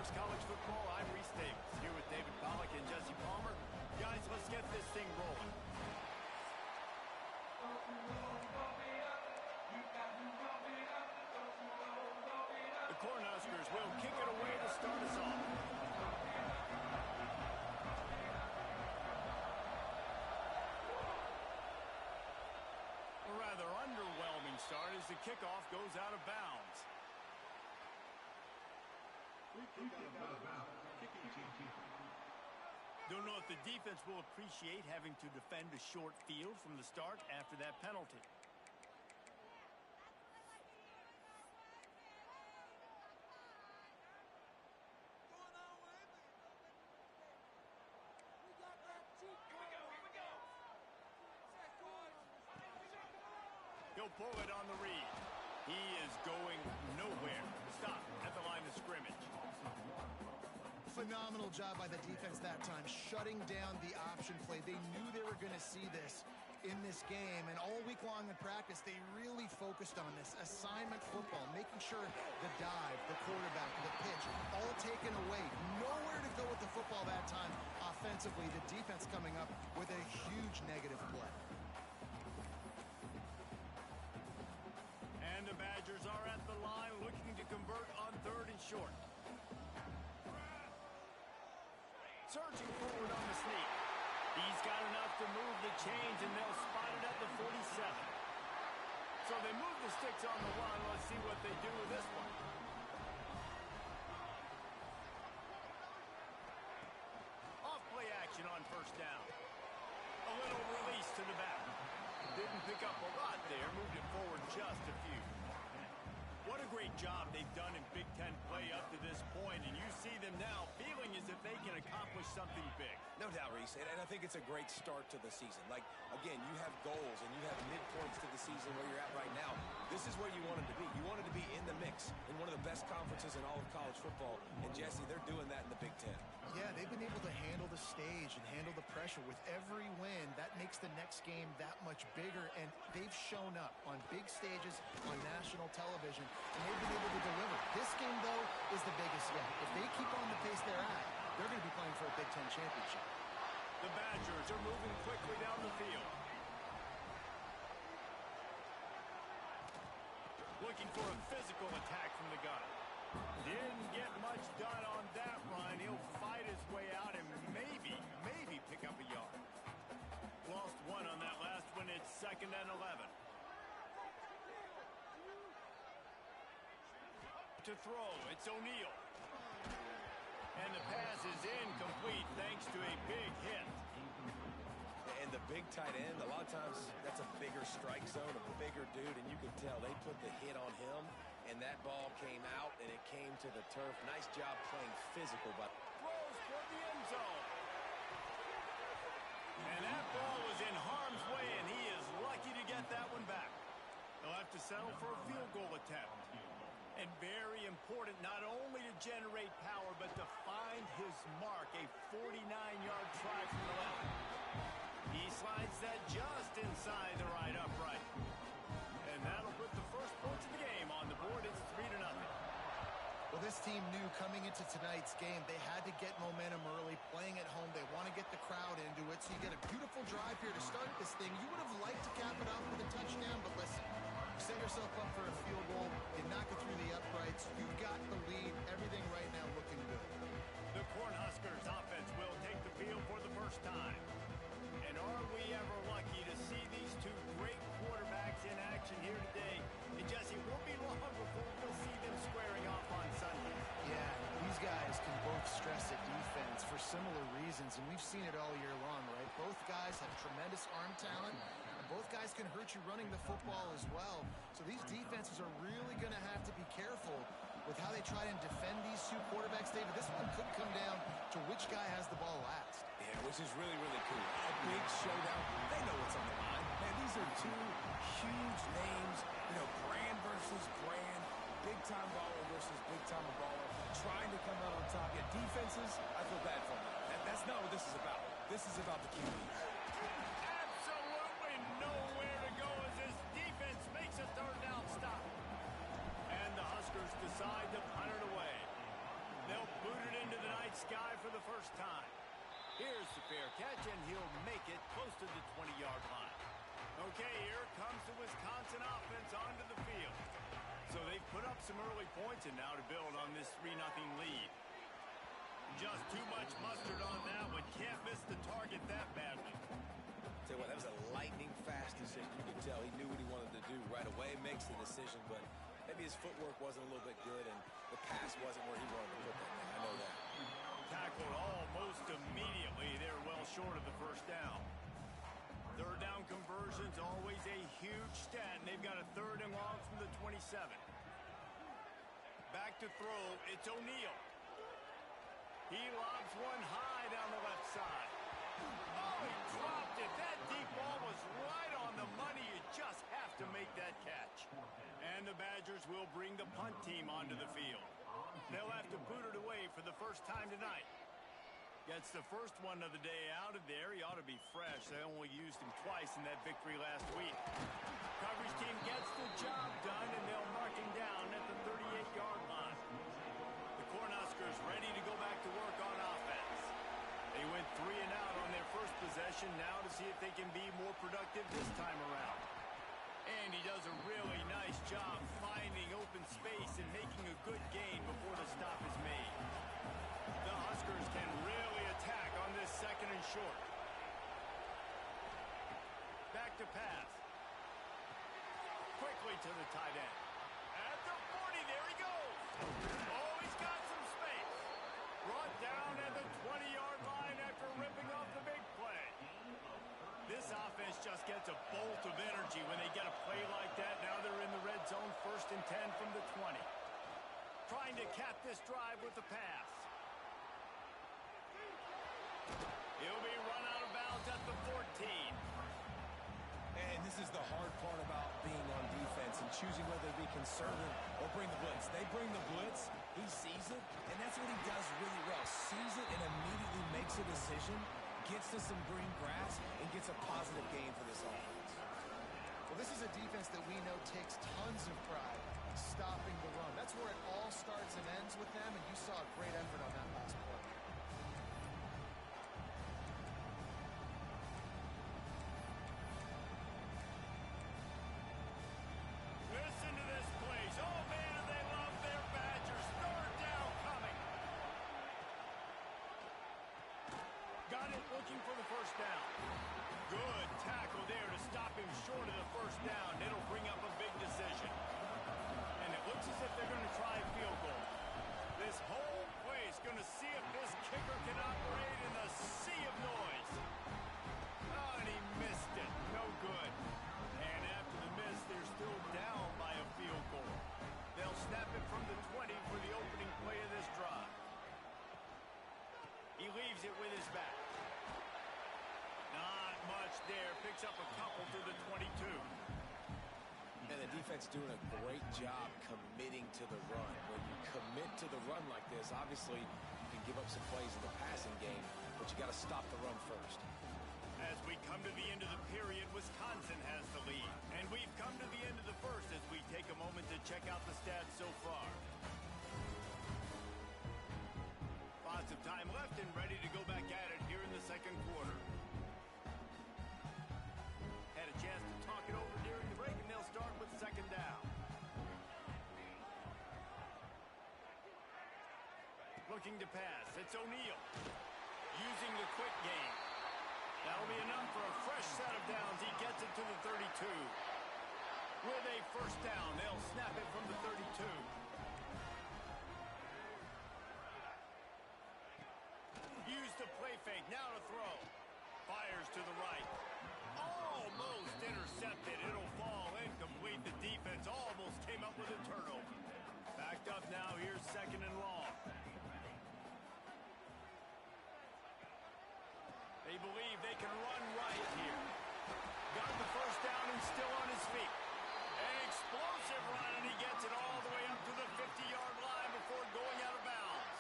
Sports College Football. I'm Reese Davis, here with David Pollack and Jesse Palmer. Guys, let's get this thing rolling. The Cornhuskers will kick it away to start us off. A rather underwhelming start as the kickoff goes out of bounds. Don't know if the defense will appreciate having to defend a short field from the start after that penalty. He'll pull it on the read. He is going nowhere. Stop at the line of scrimmage. Phenomenal job by the defense that time, shutting down the option play. They knew they were going to see this in this game, and all week long in practice, they really focused on this assignment football, making sure the dive, the quarterback, the pitch, all taken away. Nowhere to go with the football that time offensively. The defense coming up with a huge negative play. And the Badgers are at the line looking to convert on 3rd and short. Surging forward on the sneak. He's got enough to move the chains, and they'll spot it at the 47. So they move the sticks on the run. Let's see what they do with this one. Off play action on 1st down. A little release to the back. Didn't pick up a lot there, moved it forward just a few. What a great job they've done in Big Ten play up to this point, and you see them now feeling as if they can accomplish something big. No doubt, Reese, and I think it's a great start to the season. Like, again, you have goals and you have midpoints to the season where you're at right now. This is where you wanted to be. You wanted to be in the mix in one of the best conferences in all of college football, and Jesse, they're doing that in the Big Ten. Yeah, they've been able to handle the stage and handle the pressure. With every win, that makes the next game that much bigger, and they've shown up on big stages, on national television, and they've been able to deliver. This game, though, is the biggest yet. If they keep on the pace they're at, they're going to be playing for a Big Ten championship. The Badgers are moving quickly down the field. Looking for a physical attack from the gun. Didn't get much done on that run. He'll fight his way out and maybe pick up a yard. Lost one on that last one. It's 2nd and 11. To throw, it's O'Neal. And the pass is incomplete thanks to a big hit. And the big tight end, a lot of times that's a bigger strike zone, a bigger dude, and you can tell they put the hit on him, and that ball came out, and it came to the turf. Nice job playing physical, but throws toward the end zone. And that ball was in harm's way, and he is lucky to get that one back. He'll have to settle for a field goal attempt. And very important not only to generate power, but to find his mark, a 49-yard try from the left. He slides that just inside the right upright. And that'll put the first points of the game on the board. It's 3-0. Well, this team knew coming into tonight's game they had to get momentum early, playing at home. They want to get the crowd into it, so you get a beautiful drive here to start this thing. You would have liked to cap it off with a touchdown, but listen, you set yourself up for a field goal, you knock it through the uprights, you've got the lead, everything right now looking good. The Cornhuskers offense will take the field for the first time. And are we ever lucky to see these two great quarterbacks in action here today? And Jesse, it won't be long before we'll see them squaring off on Sunday. Yeah, these guys can both stress at defense for similar reasons, and we've seen it all year long, right? Both guys have tremendous arm talent, and both guys can hurt you running the football as well. So these defenses are really going to have to be careful with how they try and defend these two quarterbacks, David. This one could come down to which guy has the ball last. yeah, which is really, really cool. A big showdown. They know what's on the line. Man, these are two huge names. You know, brand versus brand. Big-time baller versus big-time baller. Trying to come out on top. Yeah, defenses, I feel bad for them. That's not what this is about. This is about the QBs. Absolutely nowhere to go as this defense makes a 3rd down stop. And the Huskers decide to punt it away. They'll booted into the night sky for the first time. Here's the fair catch, and he'll make it close to the 20-yard line. Okay, here comes the Wisconsin offense onto the field. So they've put up some early points, and now to build on this 3-0 lead. Just too much mustard on that one. Can't miss the target that badly. Tell you what, that was a lightning-fast decision. You could tell he knew what he wanted to do right away, makes the decision, but maybe his footwork wasn't a little bit good, and the pass wasn't where he wanted to put that thing. I know that. Tackled almost immediately. They're well short of the first down. Third down conversion's always a huge stat, and they've got a 3rd and long from the 27. Back to throw, it's O'Neal. He lobs one high down the left side. Oh, he dropped it. That deep ball was right on the money. You just have to make that catch. And the Badgers will bring the punt team onto the field. They'll have to boot it away for the first time tonight. Gets the first one of the day out of there. He ought to be fresh. They only used him twice in that victory last week. Coverage team gets the job done, and they'll mark him down at the 38-yard line. The Cornhuskers ready to go back to work on offense. They went 3 and out on their first possession, now to see if they can be more productive this time around. And he does a really nice job finding open space and making a good gain before the stop is made. The Huskers can really attack on this 2nd and short. Back to pass. Quickly to the tight end. At the 40, there he goes. Oh, he's got some space. Brought down at the 20-yard line after ripping off the big play. This offense just gets a bolt of energy when they get a play like that. Now they're in the red zone, 1st and 10 from the 20. Trying to cap this drive with the pass. He'll be run out of bounds at the 14. And this is the hard part about being on defense and choosing whether to be conservative or bring the blitz. They bring the blitz, he sees it, and that's what he does really well. Sees it and immediately makes a decision, gets to some green grass, and gets a positive gain for this offense. Well, this is a defense that we know takes tons of pride stopping the run. That's where it all starts and ends with them, and you saw a great effort on that last play. Listen to this place. Oh, man, they love their Badgers. 3rd down coming. Got it, looking for the first down. Good tackle there to stop him short of the first down. It'll bring up a big decision. And it looks as if they're going to try a field goal. This whole place going to see if this kicker can operate in the sea of noise. Oh, and he missed it. No good. And after the miss, they're still down by a field goal. They'll snap it from the 20 for the opening play of this drive. He leaves it with his back. Not much there. Picks up a couple to the 22. And the defense doing a great job committing to the run. When you commit to the run like this, obviously you can give up some plays in the passing game, but you got to stop the run first. As we come to the end of the period, Wisconsin has the lead. And we've come to the end of the first as we take a moment to check out the stats so far. Lots of time left and ready to go back at it here in the 2nd quarter. Had a chance to talk it over during the break, and they'll start with 2nd down. Looking to pass, it's O'Neal. Using the quick game. That'll be enough for a fresh set of downs. He gets it to the 32. With a first down, they'll snap it from the 32. Use the play fake, now to throw. Fires to the right. Almost intercepted. It'll fall incomplete. The defense almost came up with a turnover. Backed up now. Here's 2nd and long. They believe they can run right here. Got the first down and still on his feet. An explosive run, and he gets it all the way up to the 50-yard line before going out of bounds.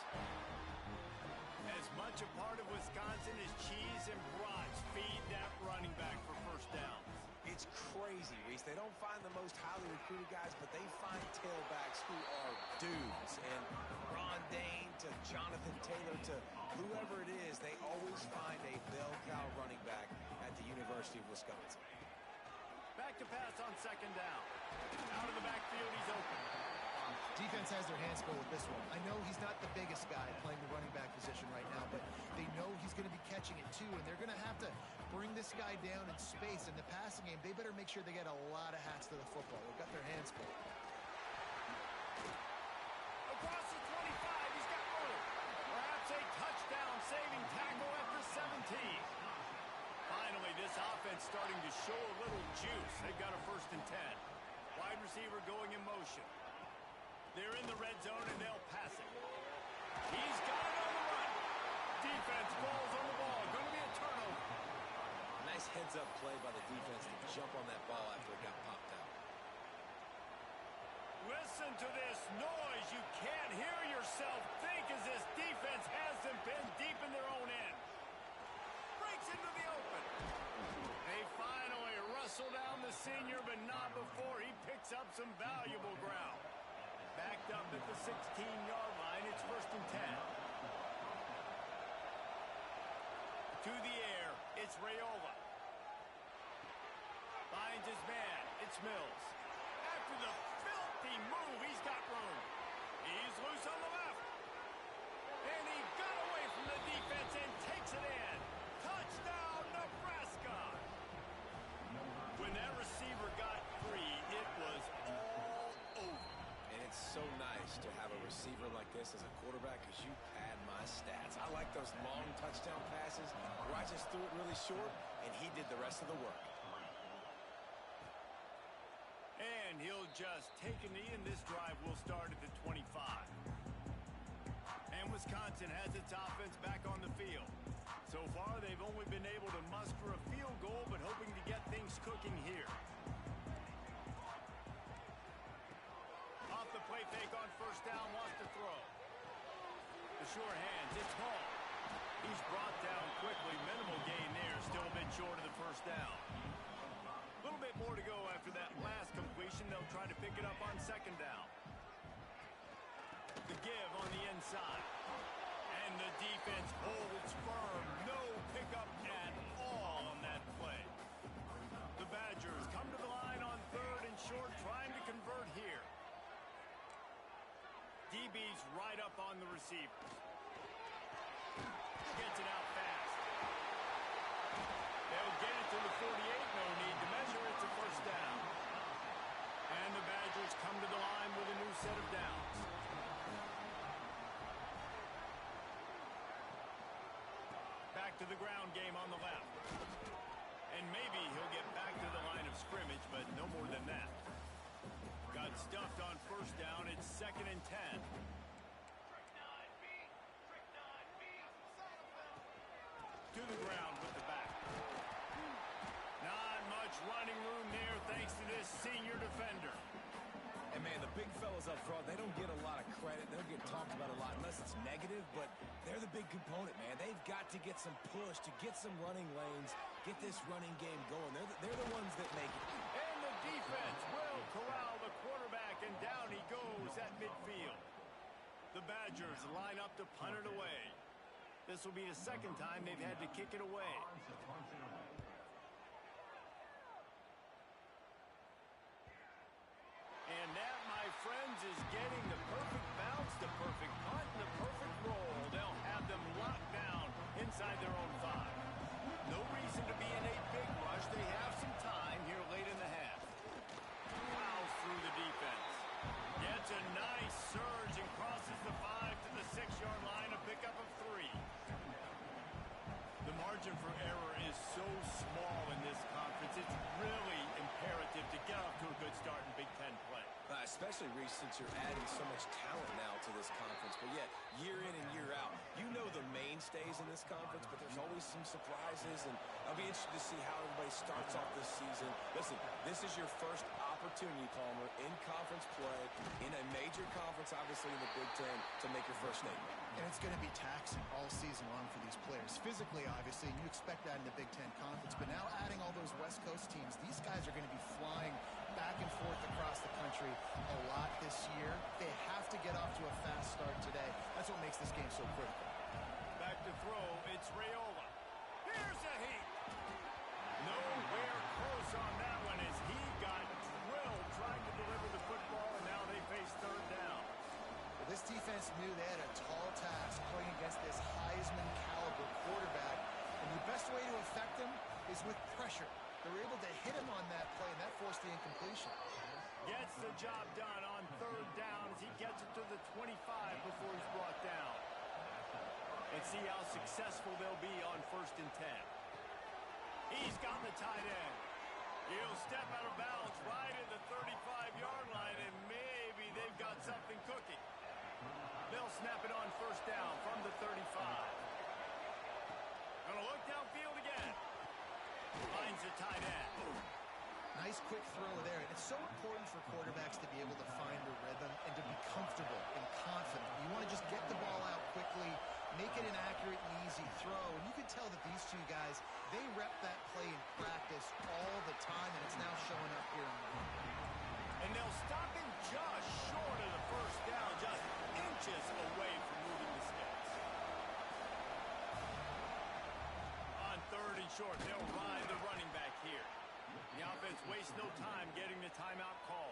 As much a part of Wisconsin as cheese and brats, feed that running back for first downs. It's crazy, Reese. They don't find the most highly recruited guys, but they find tailbacks who are dudes. And Ron Dane to Jonathan Taylor to whoever it is, they always find a bell cow running back at the University of Wisconsin. Back to pass on second down. Out of the backfield, he's open. Defense has their hands full with this one. I know he's not the biggest guy playing the running back position right now, but they know he's going to be catching it too, and they're going to have to bring this guy down in space. In the passing game, they better make sure they get a lot of hats to the football. They've got their hands full. Across the 25, he's got room. Perhaps a touchdown-saving tackle after 17. Finally, this offense starting to show a little juice. They've got a 1st and 10. Wide receiver going in motion. They're in the red zone, and they'll pass it. He's got it on the run. Defense falls on the ball. Going to be a turnover. Nice heads-up play by the defense to jump on that ball after it got popped out. Listen to this noise. You can't hear yourself think as this defense has them pinned deep in their own end. Breaks into the open. They finally wrestle down the senior, but not before he picks up some valuable ground. Backed up at the 16-yard line. It's 1st and 10. To the air. It's Raiola. Finds his man. It's Mills. After the filthy move, he's got room. He's loose on the left. And he got away from the defense and takes it in. Touchdown, Nebraska. When that receiver got free, it was all over. And it's so nice to have a receiver like this as a quarterback because you pad my stats. I like those long touchdown passes where I just threw it really short and he did the rest of the work. And he'll just take a knee, and this drive will start at the 25. And Wisconsin has its offense back on the field. So far, they've only been able to muster a field goal, but hoping to get things cooking here. Off the play fake on 1st down, wants to throw. The sure hands, it's Hall. He's brought down quickly. Minimal gain there, still a bit short of the 1st down. A little bit more to go after that last completion. They'll try to pick it up on 2nd down. The give on the inside. And the defense holds firm. No pickup at all on that play. The Badgers come to the line on 3rd and short, trying to convert here. DB's right up on the receivers. Gets it out fast. They'll get it to the 48. No need to measure. It's a 1st down. And the Badgers come to the line with a new set of downs. Back to the ground game on the left. And maybe he'll get back to the line of scrimmage, but no more than that. Got stuffed on 1st down. It's 2nd and 10. To the ground with the back. Not much running room there thanks to this senior defender. And, man, the big fellas up front, they don't get a lot of credit. They don't get talked about a lot unless it's negative, but they're the big component, man. They've got to get some push, to get some running lanes, get this running game going. They're the ones that make it. And the defense will corral the quarterback, and down he goes at midfield. The Badgers line up to punt it away. This will be the 2nd time they've had to kick it away. And that, my friends, is getting the perfect bounce, the perfect punt, and the perfect roll. They'll have them locked down inside their own 5. No reason to be in a big rush. They have some time here late in the half. Plows through the defense. Gets a nice surge and crosses the 5 to the 6-yard line, a pickup of 3. The margin for error is so small in this conference. It's really imperative to get off to a good start in Big Ten play. Especially, Reese, since you're adding so much talent now to this conference. But yet, year in and year out, you know the mainstays in this conference, but there's always some surprises. And I'll be interested to see how everybody starts off this season. Listen, this is your first opportunity, Palmer, in conference play, in a major conference, obviously in the Big Ten, to make your first statement. And it's going to be taxing all season long for these players. Physically, obviously, and you expect that in the Big Ten Conference. But now adding all those West Coast teams, these guys are going to be flying back and forth across the country a lot this year. They have to get makes this game so critical. Back to throw, it's Raiola. Here's a heat. Nowhere close on that one as he got drilled trying to deliver the football, and now they face third down. Well, this defense knew they had a tall task playing against this Heisman caliber quarterback, and the best way to affect him is with pressure. They were able to hit him on that play, and that forced the incompletion. Gets the job done on third down as he gets it to the 25 before he's brought down. Let's see how successful they'll be on 1st and 10. He's got the tight end. He'll step out of bounds right at the 35-yard line, and maybe they've got something cooking. They'll snap it on 1st down from the 35. Gonna look downfield again. Finds the tight end. Nice quick throw there. And it's so important for quarterbacks to be able to find a rhythm and to be comfortable and confident. You want to just get the ball out quickly, make it an accurate and easy throw. And you can tell that these two guys, they rep that play in practice all the time, and it's now showing up here in the game. And they'll stop him just short of the 1st down, just inches away from moving the sticks. On 3rd and short, they'll ride the running back here. The offense wastes no time getting the timeout call.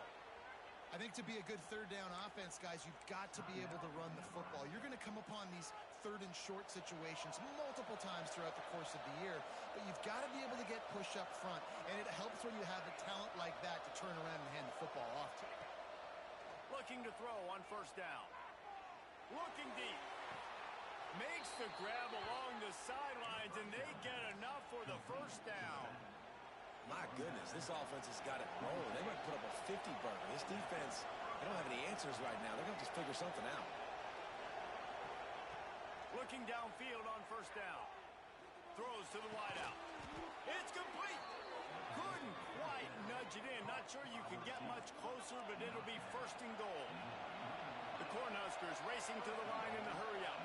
I think to be a good 3rd down offense, guys, you've got to be able to run the football. You're going to come upon these 3rd and short situations multiple times throughout the course of the year, but you've got to be able to get push up front, and it helps when you have a talent like that to turn around and hand the football off to. Looking to throw on 1st down. Looking deep. Makes the grab along the sidelines, and they get enough for the 1st down. My goodness, this offense has got it rolling. They might put up a 50-burger. This defense, they don't have any answers right now. They're going to have to figure something out. Looking downfield on 1st down. Throws to the wideout. It's complete. Couldn't quite nudge it in. Not sure you can get much closer, but it'll be 1st and goal. The Cornhuskers racing to the line in the hurry up.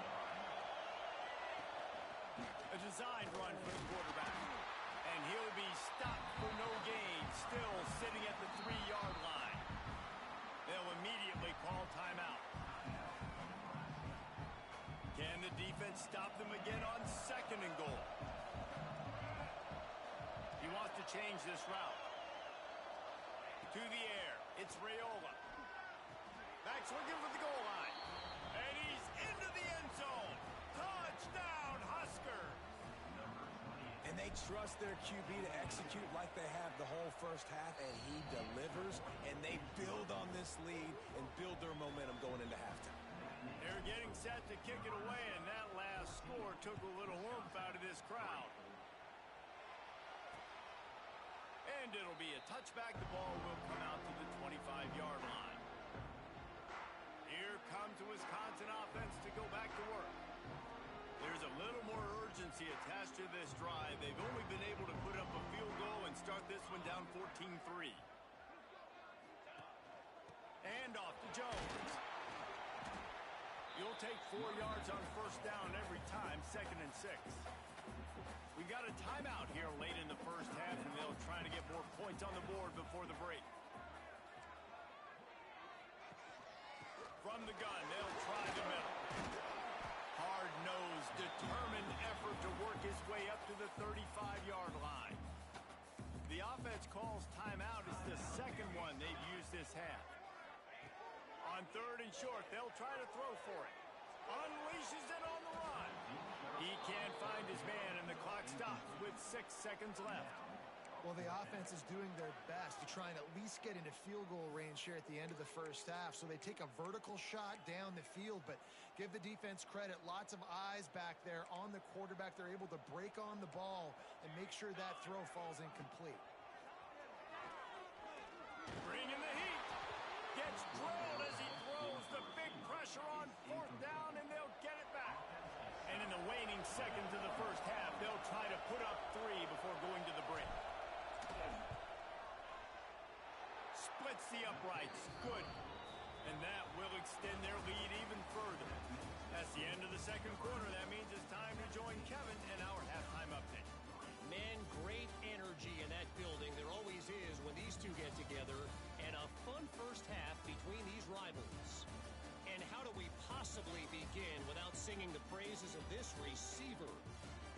A designed run for the quarterback. And he'll be stopped for no gain, still sitting at the 3-yard line. They'll immediately call timeout. Can the defense stop them again on 2nd and goal? He wants to change this route. To the air, it's Raiola. Back's looking for the goal line. And he's into the end zone. Touchdown, Huskers! And they trust their QB to execute like they have the whole 1st half, and he delivers, and they build on this lead and build their momentum going into halftime. They're getting set to kick it away, and that last score took a little oomph out of this crowd. And it'll be a touchback. The ball will come out to the 25-yard line. Here comes the Wisconsin offense to go back to work. There's a little more urgency attached to this drive. They've only been able to put up a field goal and start this one down 14-3. And off to Jones. You'll take 4 yards on 1st down every time, 2nd and 6. We got a timeout here late in the 1st half, and they'll try to get more points on the board before the break. From the gun, they'll try the middle. Hard-nosed, determined effort to work his way up to the 35-yard line. The offense calls timeout. It's the 2nd one they've used this half. On 3rd and short, they'll try to throw for it. Unleashes it on the run. He can't find his man, and the clock stops with 6 seconds left. Well, the offense is doing their best to try and at least get into field goal range here at the end of the 1st half. So they take a vertical shot down the field, but give the defense credit. Lots of eyes back there on the quarterback. They're able to break on the ball and make sure that throw falls incomplete. Bringing the heat. Gets drilled as he throws. The big pressure on 4th down, and they'll get it back. And in the waning seconds of the 1st half, they'll try to put up 3 before going to the break. Splits the uprights. Good. And that will extend their lead even further. That's the end of the 2nd quarter. That means it's time to join Kevin in our halftime update. Man, great energy in that building. There always is when these two get together. And a fun 1st half between these rivals. And how do we possibly begin without praises of this receiver.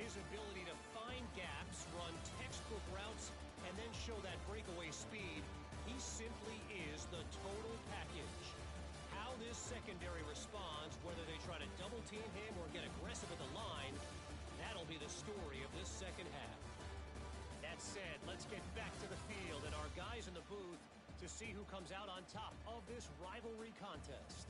His ability to find gaps, run textbook routes, and then show that breakaway speed. He simply is the total package. How this secondary responds, whether they try to double-team him or get aggressive at the line, that'll be the story of this second half. That said, let's get back to the field and our guys in the booth to see who comes out on top of this rivalry contest.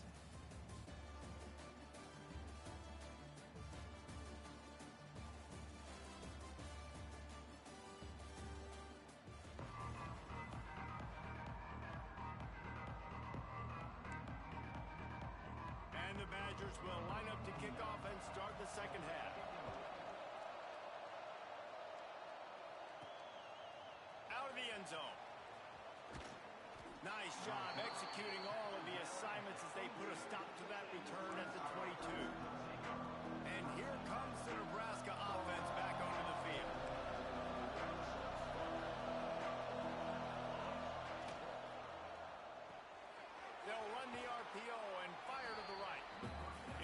And the Badgers will line up to kick off and start the second half. Out of the end zone. Nice job executing all of the assignments as they put a stop to that return at the 22. And here comes the Nebraska offense back onto the field. They'll run the RPO and fire to the right.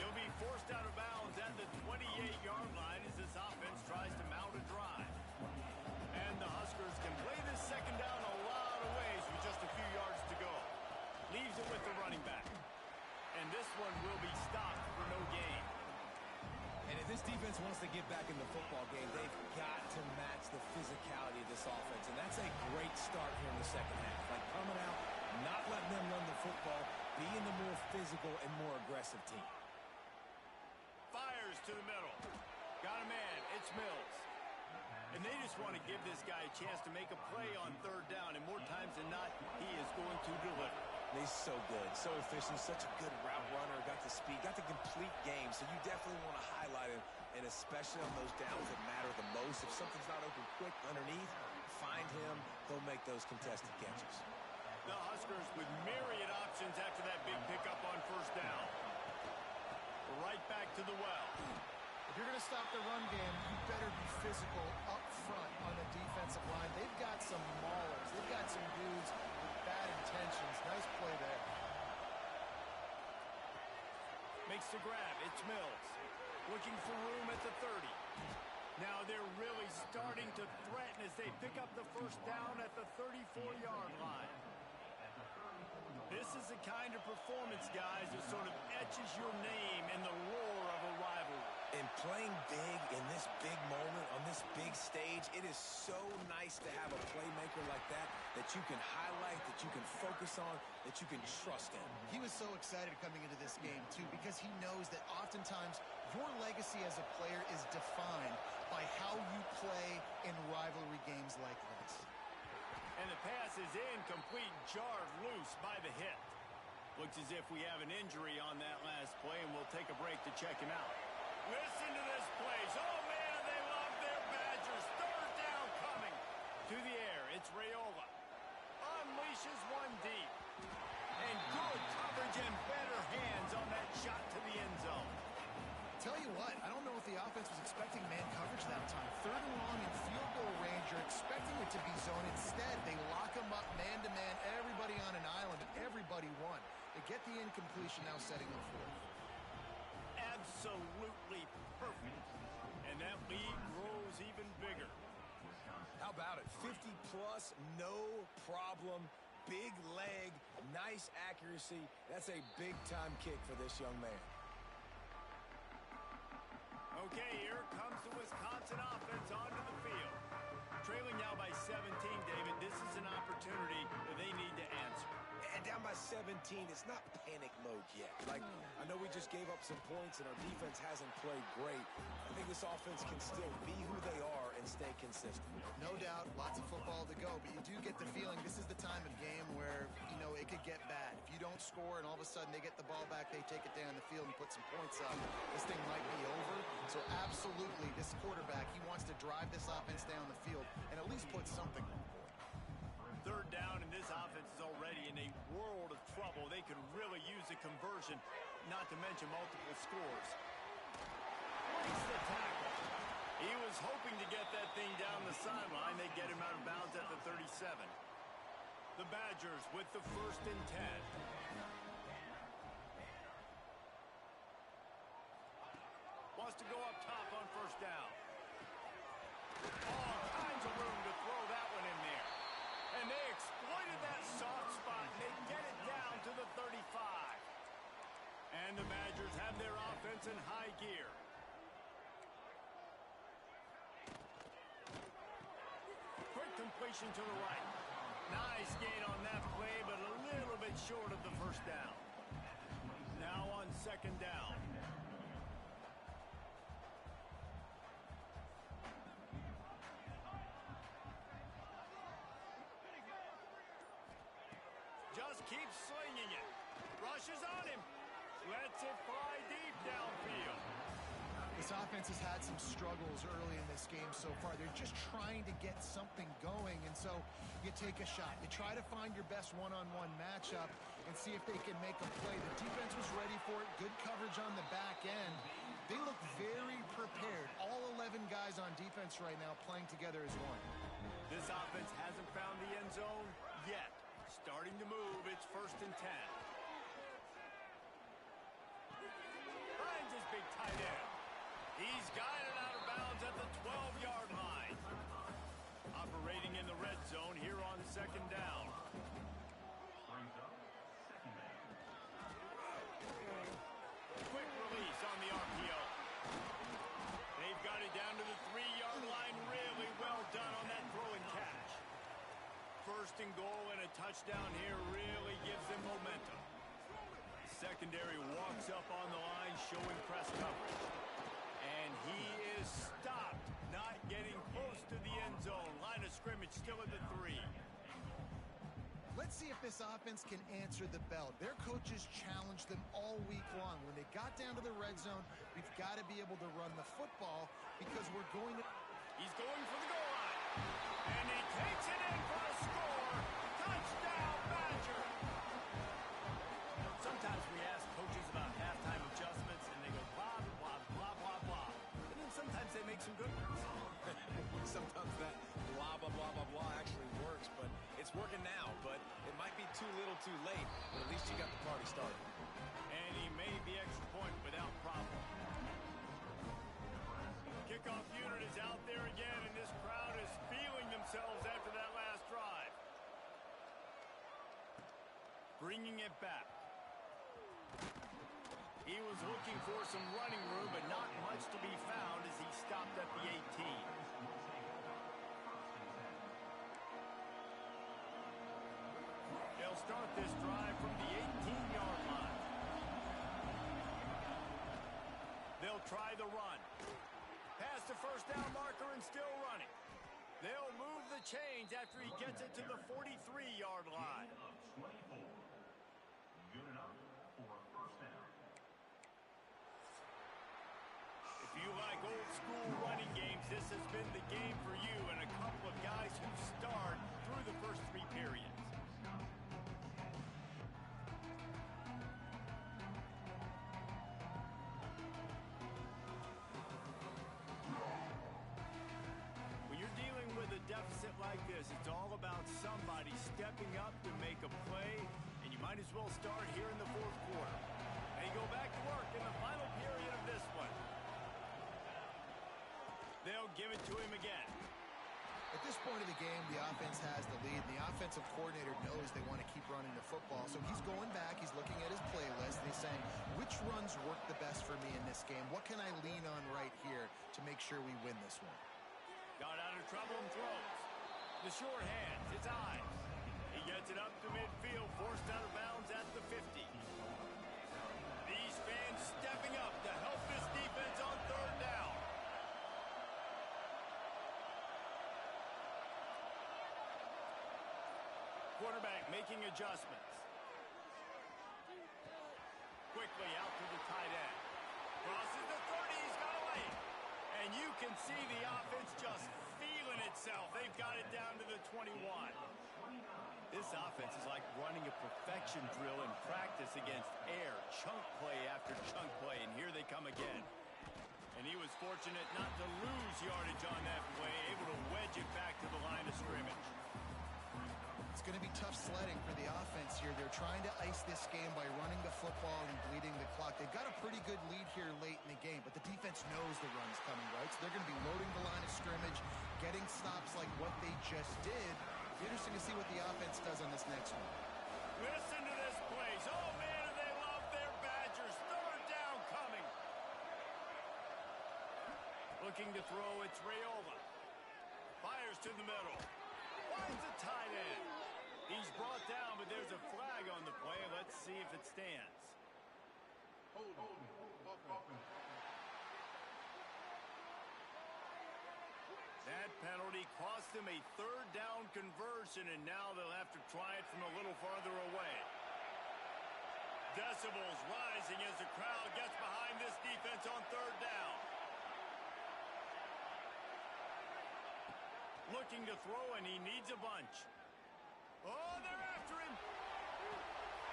He'll be forced out of bounds at the 28-yard line as this offense tries to mount a drive. And the Huskers can play this second down a lot of ways with just a few yards to go. Leaves it with the running back. And this one will be stopped for no gain. And if this defense wants to get back in the football game, they've got to match the physicality of this offense. And that's a great start here in the second half. Like coming out, not letting them run the football, being the more physical and more aggressive team. Fires to the middle. Got a man. It's Mills. And they just want to give this guy a chance to make a play on third down. And more times than not, he is going to deliver. He's so good, so efficient, such a good route runner, got the speed, got the complete game. So you definitely want to highlight him, and especially on those downs that matter the most. If something's not open quick underneath, find him. He'll make those contested catches. The Huskers with myriad options after that big pickup on first down. Right back to the well. If you're going to stop the run game, you better be physical up front on the defensive line. They've got some maulers. They've got some dudes with bad intentions. Nice play there. Makes the grab. It's Mills. Looking for room at the 30. Now they're really starting to threaten as they pick up the first down at the 34-yard line. This is the kind of performance, guys, that sort of etches your name in the roar of a rivalry. And playing big in this big moment, on this big stage, it is so nice to have a playmaker like that you can highlight, that you can focus on, that you can trust in. He was so excited coming into this game, too, because he knows that oftentimes your legacy as a player is defined by how you play in rivalry games like this. And the pass is incomplete, jarred loose by the hit. Looks as if we have an injury on that last play, and we'll take a break to check him out. Listen to this place. Oh, man, they love their Badgers. Third down coming. To the air, it's Raiola. Unleashes one deep. And good coverage and better hands on that shot to the end zone. Tell you what, I don't know if the offense was expecting man coverage that time. Third and long in field goal range, you're expecting it to be zone. Instead, they lock them up man-to-man, everybody on an island, and everybody won. They get the incompletion, now setting them fourth. Absolutely perfect. And that lead grows even bigger. How about it? 50-plus, no problem. Big leg, nice accuracy. That's a big-time kick for this young man. Okay, here comes the Wisconsin offense onto the field. Trailing now by 17, David. This is an opportunity that they need to answer. And down by 17, it's not panic mode yet. Like, I know we just gave up some points and our defense hasn't played great. I think this offense can still be who they are and stay consistent. No doubt, lots of football to go, but you do get the feeling this is the time of game where, you know, it could get bad. If you don't score and all of a sudden they get the ball back, they take it down the field and put some points up, this thing might be over. So absolutely, this quarterback, he wants to drive this offense down the field and at least put something on the board. Third down, and this offense is already in a world of trouble. They could really use a conversion, not to mention multiple scores. Breaks the tackle. He was hoping to get that thing down the sideline. They get him out of bounds at the 37. The Badgers with the 1st and 10. Wants to go up top on first down. All kinds of room to throw that one in there. And they exploited that soft spot, and they get it down to the 35. And the Badgers have their offense in high gear. Quick completion to the right. Nice gain on that play, but a little bit short of the first down. Now on second down. Just keeps slinging it. Rushes on him. Lets it fly deep downfield. This offense has had some struggles early in this game so far. They're just trying to get something going, and so you take a shot. You try to find your best one-on-one matchup and see if they can make a play. The defense was ready for it. Good coverage on the back end. They look very prepared. All 11 guys on defense right now playing together as one. This offense hasn't found the end zone yet. Starting to move. It's 1st and 10. Finds his big tight end. He's guided out of bounds at the 12-yard line. Operating in the red zone here on second down. Quick release on the RPO. They've got it down to the 3-yard line. Really well done on that throw and catch. 1st and goal and a touchdown here really gives them momentum. Secondary walks up on the line, showing press coverage. And he is stopped, not getting close to the end zone. Line of scrimmage still at the 3. Let's see if this offense can answer the bell. Their coaches challenged them all week long. When they got down to the red zone, we've got to be able to run the football because we're going to... He's going for the goal line. And he takes it in for a score. Touchdown, Badger. Sometimes we ask coaches about halftime adjustments, and they go blah, blah, blah, blah, blah. And then sometimes they make some good ones. Sometimes that blah, blah, blah, blah, blah actually works, but it's working now. But it might be too little too late, but at least you got the party started. And he made the extra point without problem. Kickoff unit is out there again, and this crowd is feeling themselves after that last drive. Bringing it back. He was looking for some running room, but not much to be found as he stopped at the 18. They'll start this drive from the 18-yard line. They'll try the run. Past the first down marker and still running. They'll move the chains after he gets it to the 43-yard line. If you like old school running games, this has been the game for you, and a couple of guys who starred through the first 3 periods. When you're dealing with a deficit like this, it's all about somebody stepping up to make a play, and you might as well start here in the 4th quarter. They go back to work in the final period of this one. They'll give it to him again. At this point of the game, the offense has the lead. The offensive coordinator knows they want to keep running the football. So he's going back, he's looking at his playlist, and he's saying, which runs work the best for me in this game? What can I lean on right here to make sure we win this one? Got out of trouble and throws. The short hands, it's Ives. He gets it up to midfield, forced out of bounds at the 50. These fans stepping up to help this defense on 3rd down. Quarterback making adjustments. Quickly out to the tight end. Crosses the 30, he's got away. And you can see the offense just feeling itself. They've got it down to the 21. This offense is like running a perfection drill in practice against air. Chunk play after chunk play, and here they come again. And he was fortunate not to lose yardage on that play, able to wedge it back to the line of scrimmage. It's going to be tough sledding for the offense here. They're trying to ice this game by running the football and bleeding the clock. They've got a pretty good lead here late in the game, but the defense knows the run's coming, right? So they're going to be loading the line of scrimmage, getting stops like what they just did. It'll be interesting to see what the offense does on this next one. Listen to this place. Oh, man, do they love their Badgers. Third down coming. Looking to throw, it's Raiola. Fires to the middle. Finds the tight end. He's brought down, but there's a flag on the play. Let's see if it stands. That penalty cost them a third down conversion, and now they'll have to try it from a little farther away. Decibels rising as the crowd gets behind this defense on third down. Looking to throw, and he needs a bunch. Oh, they're after him.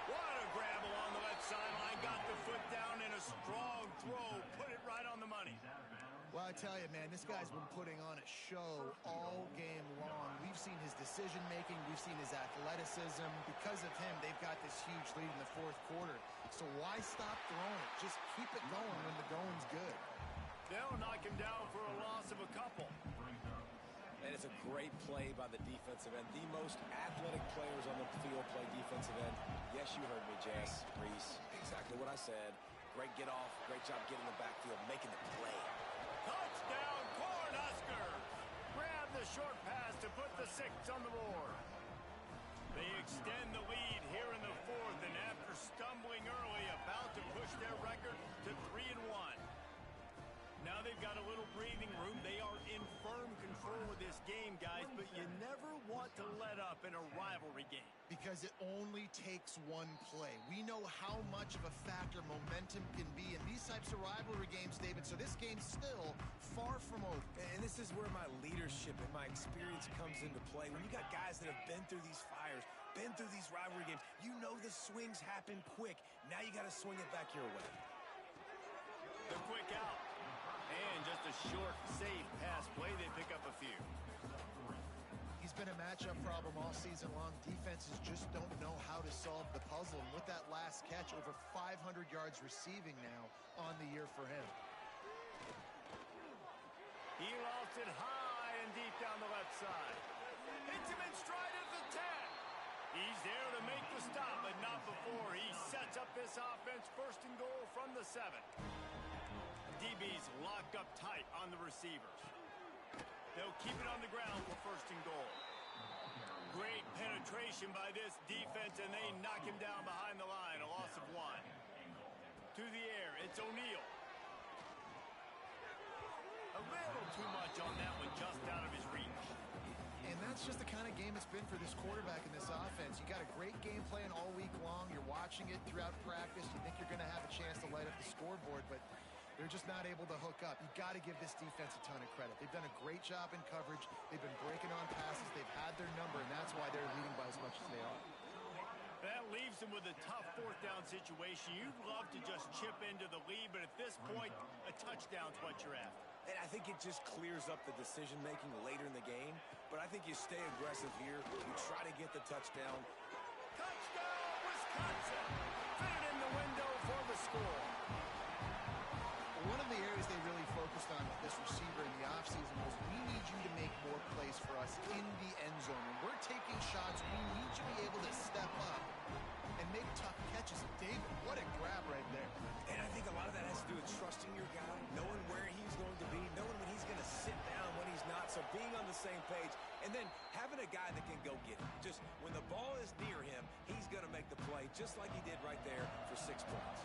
What a grab along the left sideline. Got the foot down in a strong throw. Put it right on the money. Well, I tell you, man, this guy's been putting on a show all game long. We've seen his decision-making. We've seen his athleticism. Because of him, they've got this huge lead in the fourth quarter. So why stop throwing it? Just keep it going when the going's good. They'll knock him down for a loss of a couple. And it's a great play by the defensive end. The most athletic players on the field play defensive end. Yes, you heard me, Jess, Reese. Exactly what I said. Great get off. Great job getting the backfield, making the play. Touchdown, Cornhuskers! Grab the short pass to put the 6 on the board. They extend the lead here in the fourth, and after stumbling early, about to push their record to 3-1. Now they've got a little breathing room. They are in firm control of this game, guys, but you never want to let up in a rivalry game. Because it only takes one play. We know how much of a factor momentum can be in these types of rivalry games, David, so this game's still far from over. And this is where my leadership and my experience comes into play. When you got guys that have been through these fires, been through these rivalry games, you know the swings happen quick. Now you got to swing it back your way. The quick out. And just a short, safe pass play. They pick up a few. He's been a matchup problem all season long. Defenses just don't know how to solve the puzzle. And with that last catch, over 500 yards receiving now on the year for him. He lost it high and deep down the left side. Hits him in stride at the 10. He's there to make the stop, but not before. He sets up this offense first and goal from the 7. DB's locked up tight on the receivers. They'll keep it on the ground for first and goal. Great penetration by this defense, and they knock him down behind the line. A loss of 1. To the air, it's O'Neal. A little too much on that one, just out of his reach. And that's just the kind of game it's been for this quarterback and this offense. You got a great game plan all week long. You're watching it throughout practice. You think you're going to have a chance to light up the scoreboard, but they're just not able to hook up. You got to give this defense a ton of credit. They've done a great job in coverage. They've been breaking on passes. They've had their number, and that's why they're leading by as much as they are. That leaves them with a tough fourth down situation. You'd love to just chip into the lead, but at this point, a touchdown's what you're after. And I think it just clears up the decision-making later in the game. But I think you stay aggressive here. You try to get the touchdown. Touchdown, Wisconsin! Fit it in the window for the score. One of the areas they really focused on with this receiver in the offseason was we need you to make more plays for us in the end zone. When we're taking shots, we need you to be able to step up and make tough catches. David, what a grab right there. And I think a lot of that has to do with trusting your guy, knowing where he's going to be, knowing when he's going to sit down, when he's not. So being on the same page, and then having a guy that can go get it. Just when the ball is near him, he's going to make the play, just like he did right there for 6 points.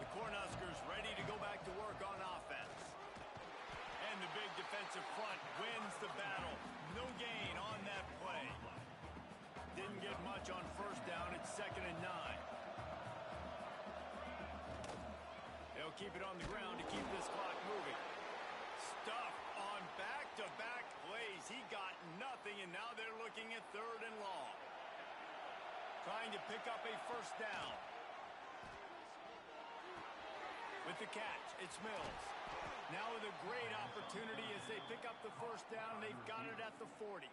The Cornhuskers ready to go back to work on offense. And the big defensive front wins the battle. No gain on that play. Didn't get much on first down. It's 2nd and 9. They'll keep it on the ground to keep this clock moving. Stuff on back-to-back plays. He got nothing, and now they're looking at 3rd and long. Trying to pick up a first down. With the catch, it's Mills. Now with a great opportunity as they pick up the first down. They've got it at the 40.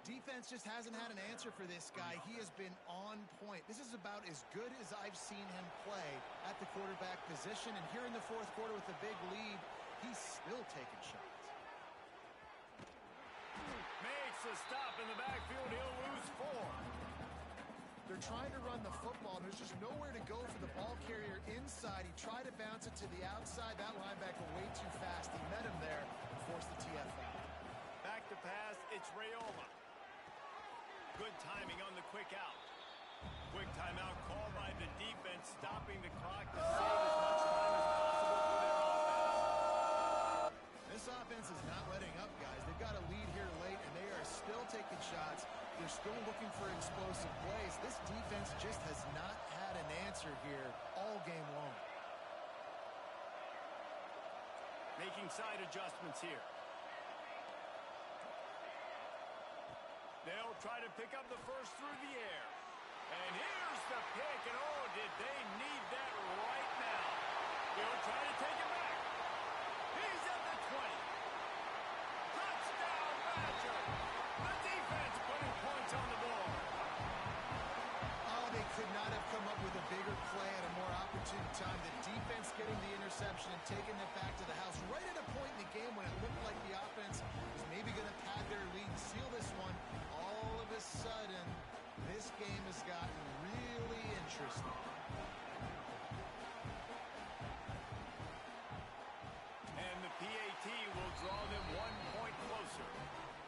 Defense just hasn't had an answer for this guy. He has been on point. This is about as good as I've seen him play at the quarterback position. And here in the fourth quarter with a big lead, he's still taking shots. Makes a stop in the backfield. He'll lose 4. They're trying to run the football, and there's just nowhere to go for the ball carrier inside. He tried to bounce it to the outside. That linebacker way too fast. He met him there and forced the TF out. Back to pass, it's Raiola. Good timing on the quick out. Quick timeout called by the defense, stopping the clock to save as much time as possible for their offense. This offense is not letting up, guys. They've got a lead here late, and they are still taking shots. They're still looking for explosive plays. This defense just has not had an answer here all game long. Making side adjustments here. They'll try to pick up the first through the air. And here's the pick, and oh, did they need that right now. They'll try to take it back. He's at the 20. Touchdown, Badger. The defense putting points on the board. Oh, they could not have come up with a bigger play at a more opportune time. The defense getting the interception and taking it back to the house right at a point in the game when it looked like the offense was maybe going to pad their lead and seal this one. All of a sudden, this game has gotten really interesting. And the PAT will draw them 1 point closer.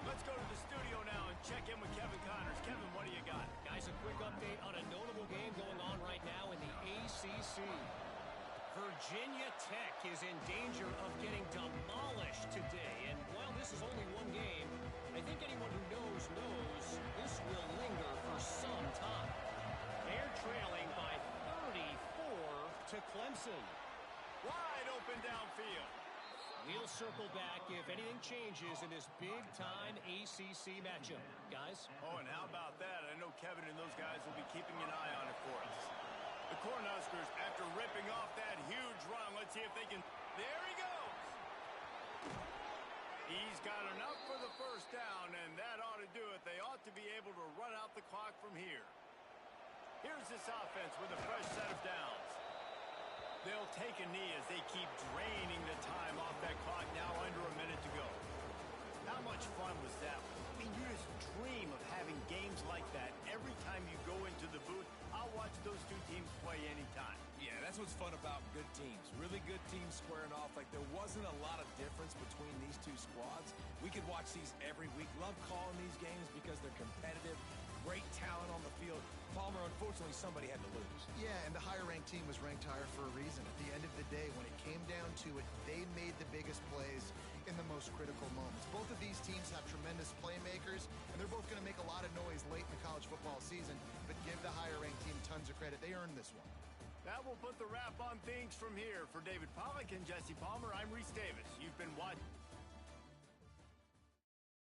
Let's go to the studio now and check in with Kevin Connors. Kevin, what do you got? Guys, a quick update on a notable game going on right now in the ACC. Virginia Tech is in danger of getting demolished today. And while this is only one game, I think anyone who knows this will linger for some time. They're trailing by 34 to Clemson. Wide open downfield. We'll circle back if anything changes in this big-time ACC matchup. Guys? Oh, and how about that? I know Kevin and those guys will be keeping an eye on it for us. The Cornhuskers, after ripping off that huge run, let's see if they can... There he goes! He's got enough for the first down, and that ought to do it. They ought to be able to run out the clock from here. Here's this offense with a fresh set of downs. They'll take a knee as they keep draining the time off that clock, now under a minute to go. How much fun was that? I mean, you just dream of having games like that every time you go into the booth. I'll watch those two teams play anytime. Yeah, that's what's fun about good teams. Really good teams squaring off. Like, there wasn't a lot of difference between these two squads. We could watch these every week. Love calling these games because they're competitive. Great talent on the field. Palmer, unfortunately, somebody had to lose. Yeah, and the higher-ranked team was ranked higher for a reason. At the end of the day, when it came down to it, they made the biggest plays in the most critical moments. Both of these teams have tremendous playmakers, and they're both going to make a lot of noise late in the college football season, but give the higher-ranked team tons of credit. They earned this one. That will put the wrap on things from here. For David Pollack and Jesse Palmer, I'm Reese Davis. You've been watching.